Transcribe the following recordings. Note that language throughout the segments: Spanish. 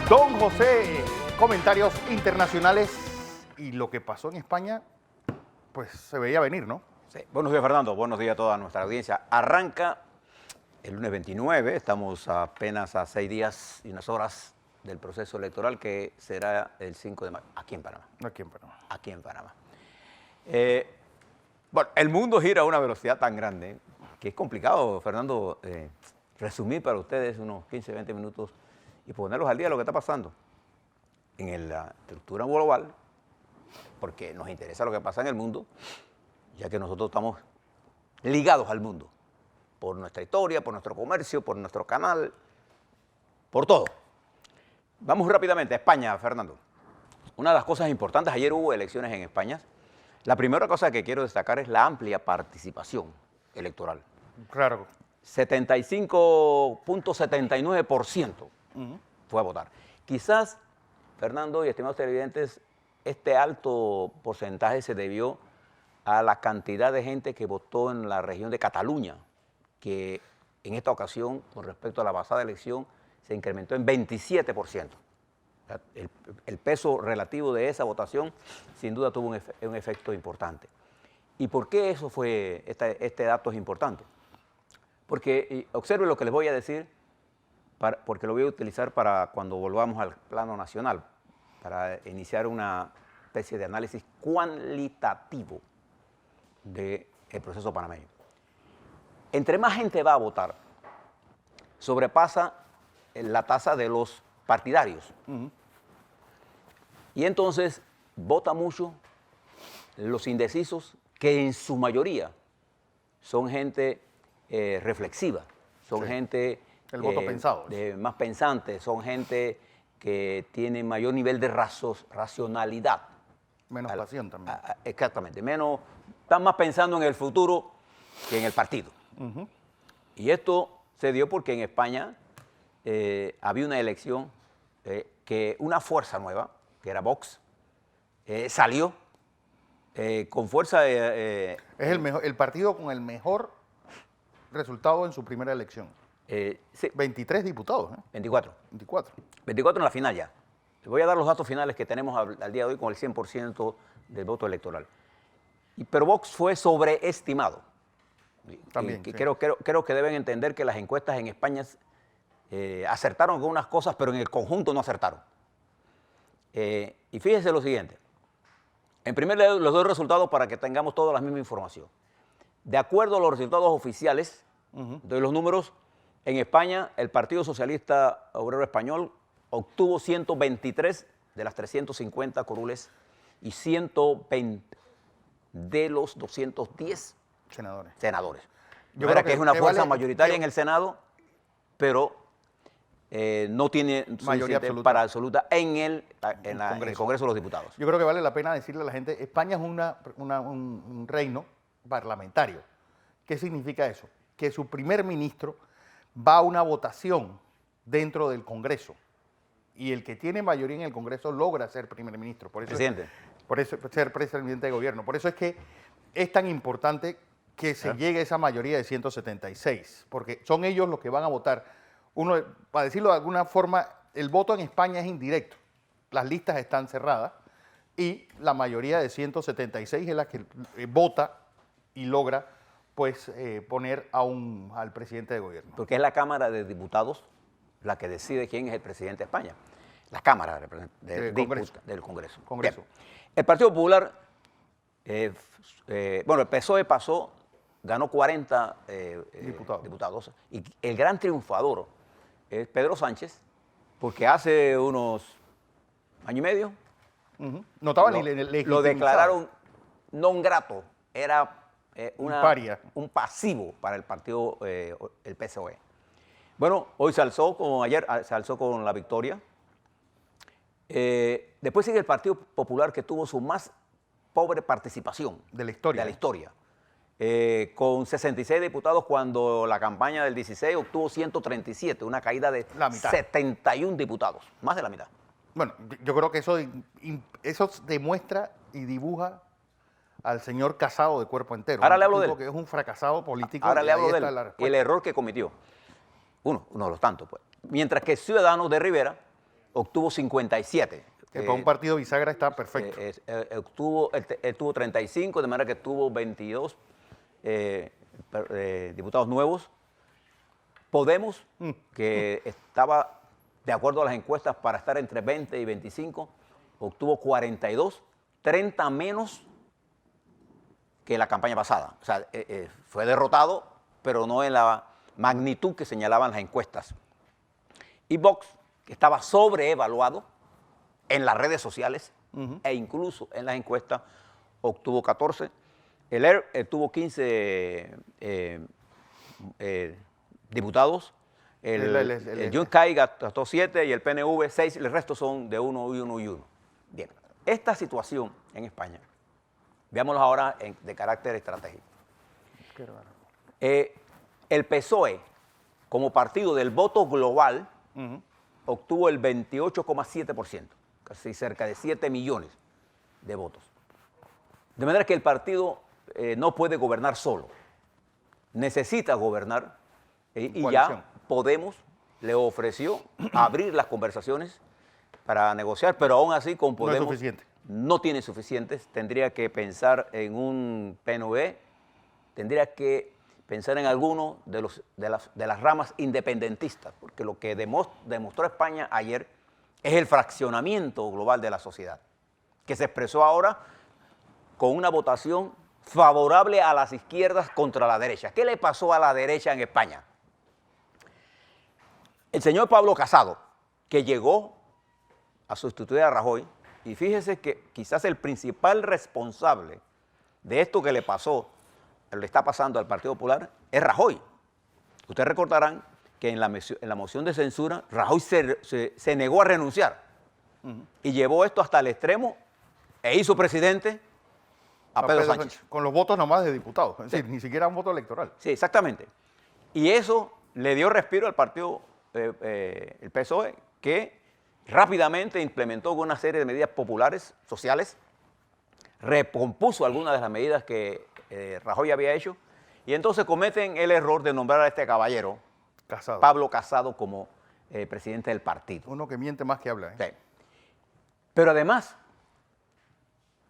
Don José, comentarios internacionales y lo que pasó en España, pues se veía venir, ¿no? Sí. Buenos días, Fernando. Buenos días a toda nuestra audiencia. Arranca el lunes 29, estamos apenas a 6 días y unas horas del proceso electoral que será el 5 de mayo, aquí en Panamá. Aquí en Panamá. Aquí en Panamá. Bueno, el mundo gira a una velocidad tan grande que es complicado, Fernando, resumir para ustedes unos 15, 20 minutos y ponerlos al día de lo que está pasando en la estructura global, porque nos interesa lo que pasa en el mundo, ya que nosotros estamos ligados al mundo, por nuestra historia, por nuestro comercio, por nuestro canal, por todo. Vamos rápidamente a España, Fernando. Una de las cosas importantes, ayer hubo elecciones en España. La primera cosa que quiero destacar es la amplia participación electoral. Claro. 75.79% fue a votar. Quizás, Fernando y estimados televidentes, este alto porcentaje se debió a la cantidad de gente que votó en la región de Cataluña, que en esta ocasión, con respecto a la pasada elección, se incrementó en 27%. El peso relativo de esa votación, sin duda, tuvo un efecto importante. ¿Y por qué eso fue, este dato es importante? Porque observe lo que les voy a decir, porque lo voy a utilizar para cuando volvamos al plano nacional, para iniciar una especie de análisis cualitativo del proceso panameño. Entre más gente va a votar, sobrepasa la tasa de los partidarios. Y entonces vota mucho los indecisos, que en su mayoría son gente reflexiva, son gente el voto pensado. Más pensante, son gente que tiene mayor nivel de racionalidad. Menos pasión también. Exactamente, están más pensando en el futuro que en el partido. Y esto se dio porque en España había una elección que una fuerza nueva, que era Vox, salió con fuerza. Es el partido con el mejor resultado en su primera elección. Sí. 23 diputados. 24. 24 en la final ya. Les voy a dar los datos finales que tenemos al día de hoy con el 100% del voto electoral. Pero Vox fue sobreestimado. También. Sí. Creo que deben entender que las encuestas en España acertaron con unas cosas, pero en el conjunto no acertaron. Y fíjense lo siguiente. En primer lugar, los dos resultados para que tengamos toda la misma información. De acuerdo a los resultados oficiales de los números, en España el Partido Socialista Obrero Español obtuvo 123 de las 350 curules y 120 de los 210 senadores. Yo creo que es una fuerza mayoritaria en el Senado, pero no tiene mayoría absoluta en el Congreso de los Diputados. Yo creo que vale la pena decirle a la gente, España es un reino parlamentario. ¿Qué significa eso? Que su primer ministro va a una votación dentro del Congreso y el que tiene mayoría en el Congreso logra ser primer ministro. Presidente. Por eso ser presidente de gobierno. Por eso es que es tan importante que se llegue a esa mayoría de 176, porque son ellos los que van a votar. Para decirlo de alguna forma, el voto en España es indirecto. Las listas están cerradas y la mayoría de 176 es la que vota y logra pues poner al presidente de gobierno. Porque es la Cámara de Diputados la que decide quién es el presidente de España. La Cámara del Congreso. Bien. El Partido Popular, el PSOE ganó 40 diputados. Y el gran triunfador es Pedro Sánchez, porque hace unos año y medio lo declararon non grato. Era un pasivo para el partido, el PSOE. Bueno, hoy ayer se alzó con la victoria. Después sigue el Partido Popular, que tuvo su más pobre participación de la historia. Con 66 diputados, cuando la campaña del 16 obtuvo 137, una caída de 71 diputados, más de la mitad. Bueno, yo creo que eso demuestra y dibuja al señor Casado de cuerpo entero. Ahora le hablo de él. Que es un fracasado político. Ahora le hablo de él y el error que cometió. Uno de los tantos, pues. Mientras que Ciudadanos de Rivera obtuvo 57. Que para un partido bisagra está perfecto. Él tuvo 35, de manera que tuvo 22 diputados nuevos. Podemos, que estaba de acuerdo a las encuestas para estar entre 20 y 25, obtuvo 42, 30 menos que la campaña pasada. O sea, fue derrotado, pero no en la magnitud que señalaban las encuestas. Y Vox, que estaba sobreevaluado en las redes sociales e incluso en las encuestas, obtuvo 14. El ERP tuvo 15 diputados. El Yuncay gastó 7 y el PNV 6. El resto son de 1 y 1 y 1. Bien, esta situación en España, veámoslo ahora de carácter estratégico. El PSOE, como partido del voto global, obtuvo el 28,7%, casi cerca de 7 millones de votos. De manera que el partido no puede gobernar solo, necesita gobernar y ya Podemos le ofreció abrir las conversaciones para negociar, pero aún así con Podemos no tiene suficientes, tendría que pensar en un PNV, tendría que pensar en alguno de las ramas independentistas, porque lo que demostró España ayer es el fraccionamiento global de la sociedad, que se expresó ahora con una votación favorable a las izquierdas contra la derecha. ¿Qué le pasó a la derecha en España? El señor Pablo Casado, que llegó a sustituir a Rajoy, y fíjese que quizás el principal responsable de esto que le está pasando al Partido Popular, es Rajoy. Ustedes recordarán que en la moción de censura, Rajoy se negó a renunciar y llevó esto hasta el extremo e hizo presidente a Pedro Sánchez. Con los votos nomás de diputados, es decir, ni siquiera un voto electoral. Sí, exactamente. Y eso le dio respiro al partido, el PSOE, que rápidamente implementó una serie de medidas populares, sociales, recompuso algunas de las medidas que Rajoy había hecho, y entonces cometen el error de nombrar a este caballero, Pablo Casado, como presidente del partido. Uno que miente más que habla. Sí. Pero además,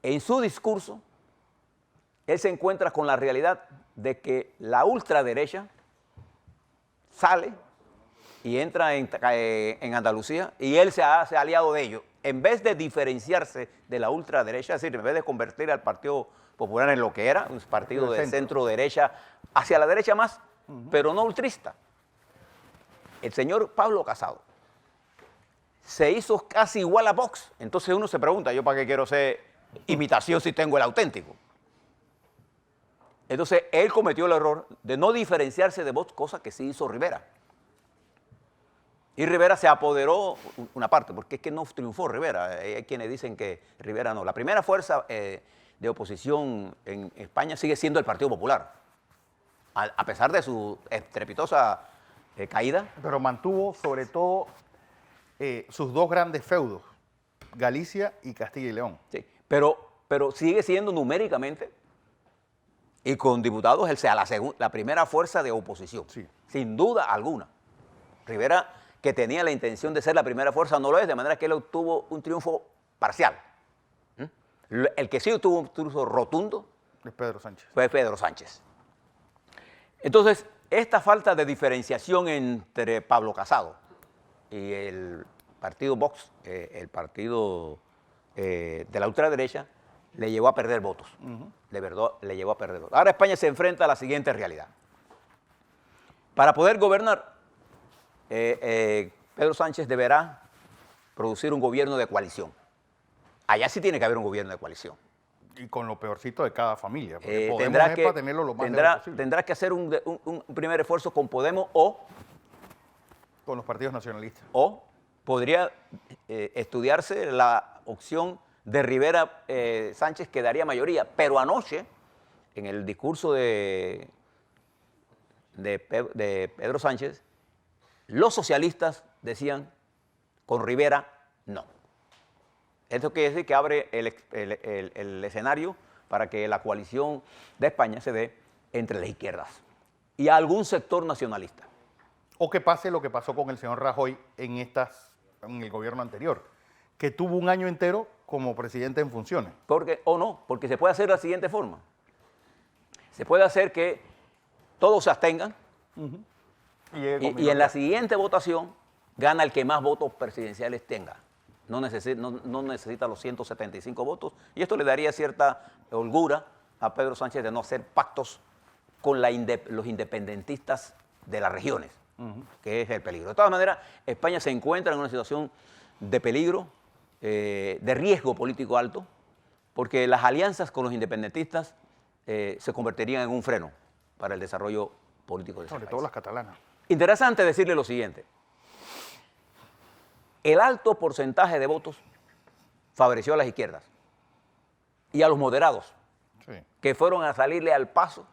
en su discurso, él se encuentra con la realidad de que la ultraderecha sale y entra en Andalucía y él se hace aliado de ellos. En vez de diferenciarse de la ultraderecha, es decir, en vez de convertir al Partido Popular en lo que era, un partido de centro-derecha, hacia la derecha más, pero no ultrista. El señor Pablo Casado se hizo casi igual a Vox. Entonces uno se pregunta, ¿yo para qué quiero ser imitación si tengo el auténtico? Entonces él cometió el error de no diferenciarse de Vox, cosa que sí hizo Rivera. Y Rivera se apoderó una parte, porque es que no triunfó Rivera. Hay quienes dicen que Rivera no. La primera fuerza de oposición en España sigue siendo el Partido Popular, a pesar de su estrepitosa caída. Pero mantuvo sobre todo sus dos grandes feudos, Galicia y Castilla y León. Sí, pero sigue siendo numéricamente y con diputados la primera fuerza de oposición, sí, sin duda alguna. Rivera, que tenía la intención de ser la primera fuerza, no lo es, de manera que él obtuvo un triunfo parcial. El que sí obtuvo un triunfo rotundo es Pedro Sánchez. Fue Pedro Sánchez. Entonces, esta falta de diferenciación entre Pablo Casado y el partido Vox, el partido de la ultraderecha, le llevó a perder votos. De verdad, le llevó a perder votos. Ahora España se enfrenta a la siguiente realidad. Para poder gobernar, Pedro Sánchez deberá producir un gobierno de coalición. Allá sí tiene que haber un gobierno de coalición. Y con lo peorcito de cada familia. Porque Podemos es para tenerlo lo más lejos posible. Tendrá que hacer un primer esfuerzo con Podemos o con los partidos nacionalistas. O podría estudiarse la opción de Rivera Sánchez, que daría mayoría. Pero anoche, en el discurso de Pedro Sánchez, los socialistas decían, con Rivera, no. Esto quiere decir que abre el escenario para que la coalición de España se dé entre las izquierdas y algún sector nacionalista. O que pase lo que pasó con el señor Rajoy en estas en el gobierno anterior, que tuvo un año entero como presidente en funciones. Porque se puede hacer de la siguiente forma. Se puede hacer que todos se abstengan y en la siguiente votación gana el que más votos presidenciales tenga. No necesita los 175 votos y esto le daría cierta holgura a Pedro Sánchez de no hacer pactos con los independentistas de las regiones, que es el peligro. De todas maneras, España se encuentra en una situación de peligro, de riesgo político alto, porque las alianzas con los independentistas se convertirían en un freno para el desarrollo político de ese Sobre país. todo las catalanas. Interesante decirle lo siguiente. El alto porcentaje de votos favoreció a las izquierdas y a los moderados, que fueron a salirle al paso.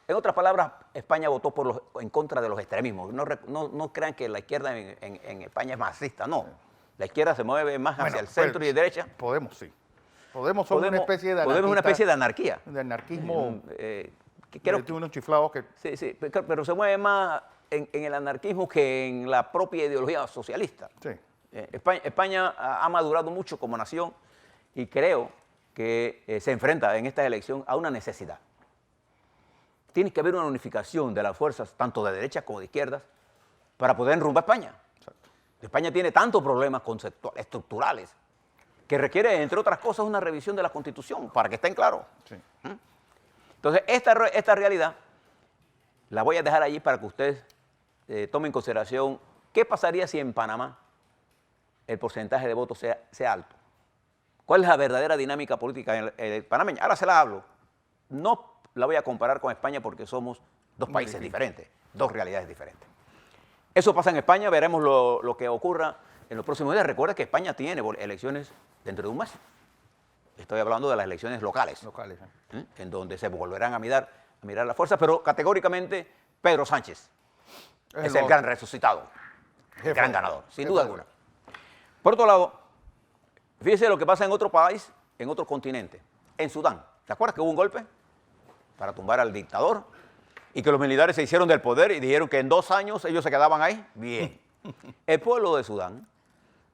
En otras palabras, España votó en contra de los extremismos. No crean que la izquierda en España es marxista, no. La izquierda se mueve más hacia el centro y de derecha. Podemos, sí. Podemos somos una especie de Podemos una especie de anarquía. De anarquismo. Creo que unos chiflados que... Sí, pero se mueve más en el anarquismo que en la propia ideología socialista. Sí. España ha madurado mucho como nación y creo que se enfrenta en esta elección a una necesidad. Tiene que haber una unificación de las fuerzas, tanto de derechas como de izquierdas, para poder enrumbar España. Exacto. España tiene tantos problemas estructurales que requiere, entre otras cosas, una revisión de la Constitución, para que estén claros. Sí. Entonces, esta realidad la voy a dejar allí para que ustedes tomen en consideración qué pasaría si en Panamá el porcentaje de votos sea alto. ¿Cuál es la verdadera dinámica política panameña? Ahora se la hablo. No la voy a comparar con España porque somos dos países diferentes, dos realidades diferentes. Eso pasa en España, veremos lo que ocurra en los próximos días. Recuerda que España tiene elecciones dentro de un mes. Estoy hablando de las elecciones locales. En donde se volverán a mirar las fuerzas, pero categóricamente Pedro Sánchez es el gran resucitado, el gran ganador, sin duda alguna. Por otro lado, fíjese lo que pasa en otro país, en otro continente, en Sudán. ¿Te acuerdas que hubo un golpe para tumbar al dictador y que los militares se hicieron del poder y dijeron que en 2 años ellos se quedaban ahí? Bien. El pueblo de Sudán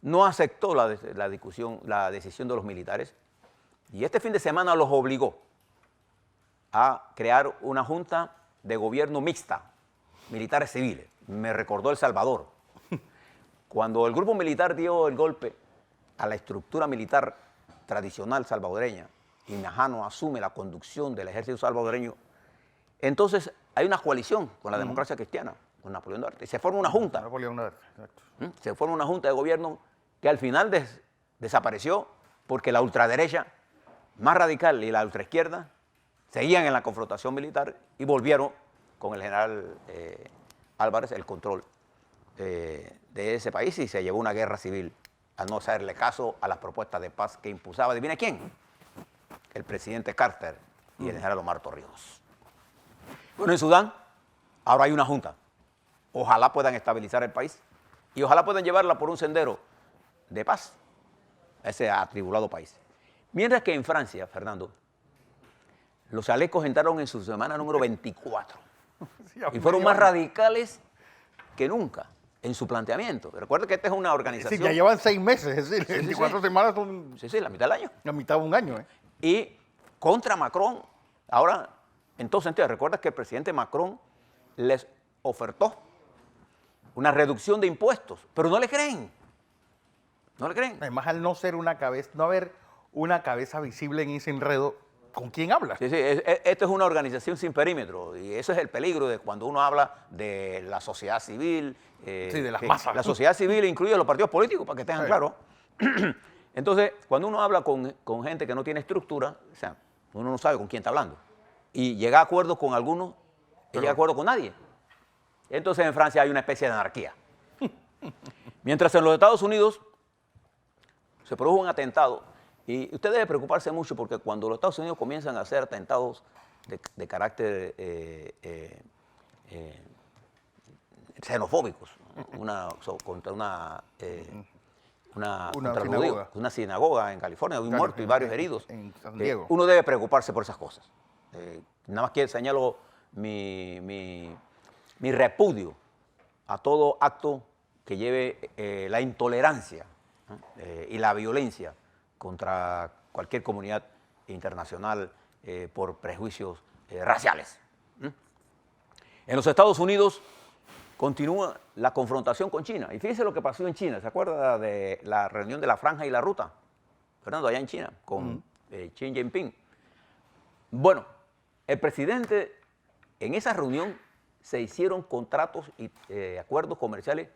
no aceptó la decisión de los militares y este fin de semana los obligó a crear una junta de gobierno mixta, militares civiles. Me recordó El Salvador. Cuando el grupo militar dio el golpe a la estructura militar tradicional salvadoreña y Najano asume la conducción del ejército salvadoreño, entonces hay una coalición con la democracia cristiana, con Napoleón Duarte, y se forma una junta. Napoleón Duarte, exacto. Se forma una junta de gobierno que al final desapareció porque la ultraderecha más radical y la ultraizquierda seguían en la confrontación militar y volvieron con el general Álvarez el control de ese país y se llevó una guerra civil al no hacerle caso a las propuestas de paz que impulsaba, ¿adivina quién? El presidente Carter y el general Omar Torrijos. Bueno, en Sudán ahora hay una junta. Ojalá puedan estabilizar el país y ojalá puedan llevarla por un sendero de paz a ese atribulado país. Mientras que en Francia, Fernando, los chalecos entraron en su semana número 24 y fueron más radicales que nunca en su planteamiento. Recuerda que esta es una organización... Sí, ya llevan 6 meses, es decir, 24 semanas son... Sí, la mitad del año. La mitad de un año, Y contra Macron, ahora, en todo sentido, recuerda que el presidente Macron les ofertó una reducción de impuestos, pero no le creen. No le creen. Además, al no ser una cabeza, no haber una cabeza visible en ese enredo, ¿con quién habla? Sí, esto es una organización sin perímetro y eso es el peligro de cuando uno habla de la sociedad civil. De las masas. La sociedad civil incluye a los partidos políticos, para que tengan claro. Entonces, cuando uno habla con gente que no tiene estructura, o sea, uno no sabe con quién está hablando. Y llega a acuerdos con algunos y llega a acuerdo con nadie. Entonces, en Francia hay una especie de anarquía. Mientras en los Estados Unidos se produjo un atentado. Y usted debe preocuparse mucho porque cuando los Estados Unidos comienzan a hacer atentados de carácter xenofóbicos, contra una sinagoga en California, un muerto y varios heridos, en San Diego. Uno debe preocuparse por esas cosas. Nada más que señalo mi repudio a todo acto que lleve la intolerancia, ¿no? Y la violencia contra cualquier comunidad internacional por prejuicios raciales. En los Estados Unidos continúa la confrontación con China. Y fíjese lo que pasó en China. ¿Se acuerda de la reunión de la Franja y la Ruta? Fernando, allá en China, con Xi Jinping. Bueno, el presidente, en esa reunión se hicieron contratos y acuerdos comerciales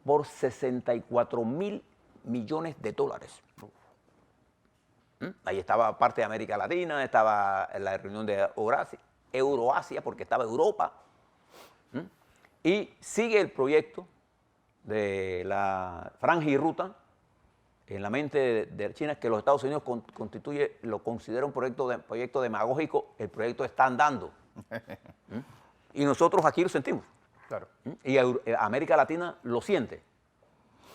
por 64.000 millones de dólares. Ahí estaba parte de América Latina, estaba en la reunión de Euroasia, porque estaba Europa. Y sigue el proyecto de la Franja y Ruta en la mente de China, que los Estados Unidos lo considera un proyecto demagógico. El proyecto está andando. Y nosotros aquí lo sentimos. Claro. Y América Latina lo siente.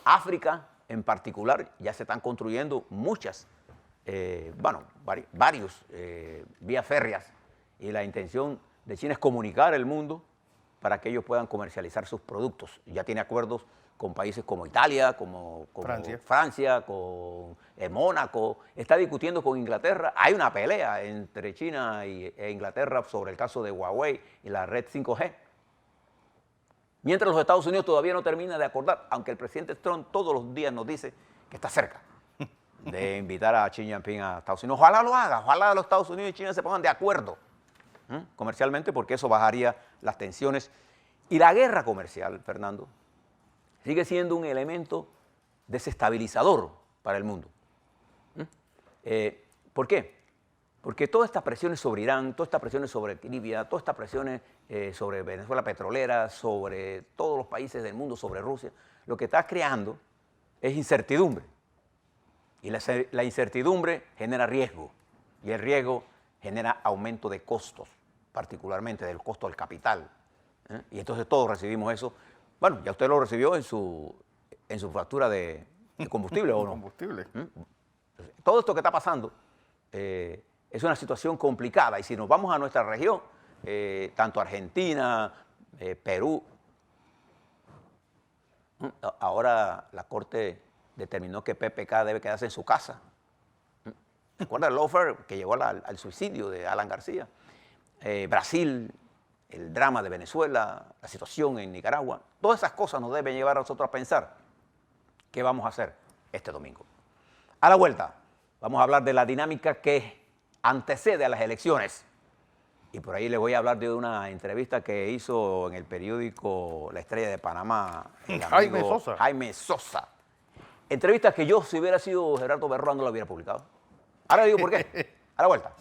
África en particular ya se están construyendo muchas, varios vías férreas, y la intención de China es comunicar el mundo para que ellos puedan comercializar sus productos. Ya tiene acuerdos con países como Italia, como Francia, con Mónaco. Está discutiendo con Inglaterra. Hay una pelea entre China e Inglaterra sobre el caso de Huawei y la red 5G. Mientras los Estados Unidos todavía no termina de acordar, aunque el presidente Trump todos los días nos dice que está cerca de invitar a Xi Jinping a Estados Unidos. Ojalá lo haga, ojalá los Estados Unidos y China se pongan de acuerdo comercialmente, porque eso bajaría las tensiones. Y la guerra comercial, Fernando, sigue siendo un elemento desestabilizador para el mundo. ¿Por qué? Porque todas estas presiones sobre Irán, todas estas presiones sobre Libia, todas estas presiones sobre Venezuela petrolera, sobre todos los países del mundo, sobre Rusia, lo que está creando es incertidumbre. Y la incertidumbre genera riesgo. Y el riesgo genera aumento de costos, particularmente del costo del capital. Y entonces todos recibimos eso. Bueno, ya usted lo recibió en su factura de combustible, ¿o no? Combustible. Todo esto que está pasando es una situación complicada. Y si nos vamos a nuestra región, tanto Argentina, Perú, ahora la Corte determinó que PPK debe quedarse en su casa. ¿Recuerda el lawfare que llevó al suicidio de Alan García? Brasil, el drama de Venezuela, la situación en Nicaragua. Todas esas cosas nos deben llevar a nosotros a pensar qué vamos a hacer este domingo. A la vuelta, vamos a hablar de la dinámica que antecede a las elecciones. Y por ahí les voy a hablar de una entrevista que hizo en el periódico La Estrella de Panamá el amigo Jaime Sosa. Entrevista que yo, si hubiera sido Gerardo Berroa, no la hubiera publicado. Ahora digo por qué. A la vuelta.